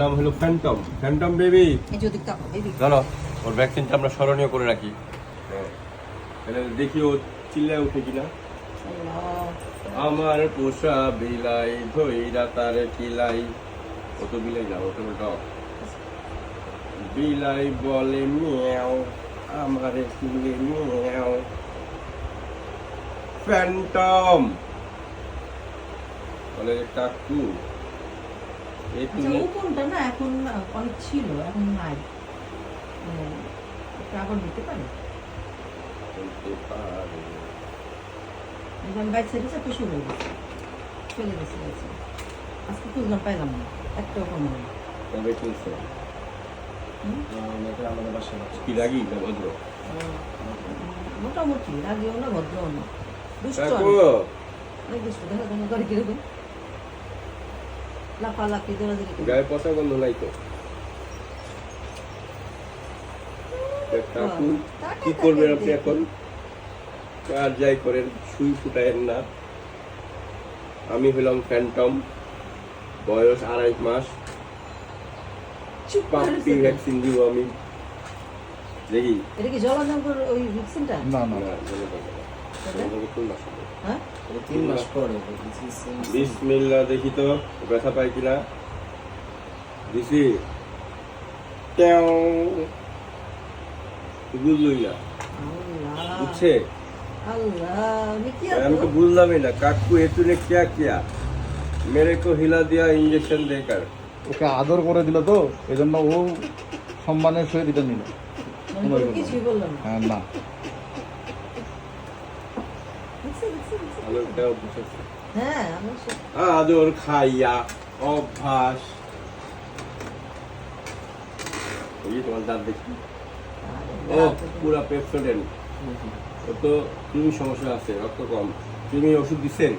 নাম হলো Phantom Phantom baby. এই যদি তা বেবি জানো ওর ভ্যাকসিনটা আমরা স্মরণীয় করে রাখি। তাহলে দেখি ও চিল্লায় উঠে কিনা। আমার পোষা বিলাই ধইরা তারে কিলাই। ও তো বিলাই না, ওটা ডগ। বিলাই বলে মিয়াও, আমারে কিলে মিয়াও। ফ্যান্টম বলে কাকু এই আচ্ছা তুমি ও কোনটা না এখন অনেক ছিল এখন নাই এটা আবার নিতে পারে বলতে পারো। আমি বাইক সাইডে চাপে শুরু হয়ে গেছে চলে গেছে গেছে আজকে খুঁজলাম পাইলাম না একটাও কম নেই কবে চলছে এটা আমাদের বাসায় আছে। কি রাগি না ভদ্র? মোটামুটি আগেও না ভদ্রও না দুষ্ট কাকু অনেক দুষ্ট দেখা দেখা করে কিরকম লাফালাফি দৌড়াদৌড়ি করে। গায়ে পচা গন্ধ নাই তো? কাকু কি করবেন আপনি এখন? আর যাই করেন সুই ফুটায়েন না। আমি হলাম ফ্যান্টম, বয়স 2.5 মাস। চুপ করে পাপ্পি রয়েছে। ভ্যাকসিন দিব আমি। দেখি এটা কি জলানগর ওই ভ্যাকসিনটা না না না, বলে পারবো না। তাহলে? আমাকে কোন মাস হবে? হ্যাঁ এটা 3 মাস পরে বিসমিল্লাহ, দেখি তো ব্যথা পাই কিনা। দিছি ট্যাও। বুঝলই না, আল্লাহ বুঝছে? আল্লাহ উনি কি আমি তো বুঝলামই না। কাকু এতুনে क्या किया? मेरे को हिला दिया, इंजेक्शन देकर। ওকে আদর করে দিল তো এজন্য ও সম্মানের সহিত এটা নিল। মানে কিছুই বললাম না হ্যাঁ না দেখছি, দেখছি, দেখছি। আদরটাও বুঝেছে। হ্যাঁ আমার সে- আদর খাইয়া অভ্যাস। এই তোমার দাঁত দেখি। ও পুরা পেপসোডেন্ট। ও তো কৃমি সমস্যা আছে, রক্ত কম। কৃমি ওষুধ দিচ্ছেন?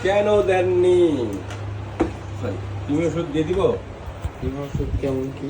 কেন দেননি? সরি, কৃমি ওষুধ দিয়ে দিব? ওষুধ কেমন কি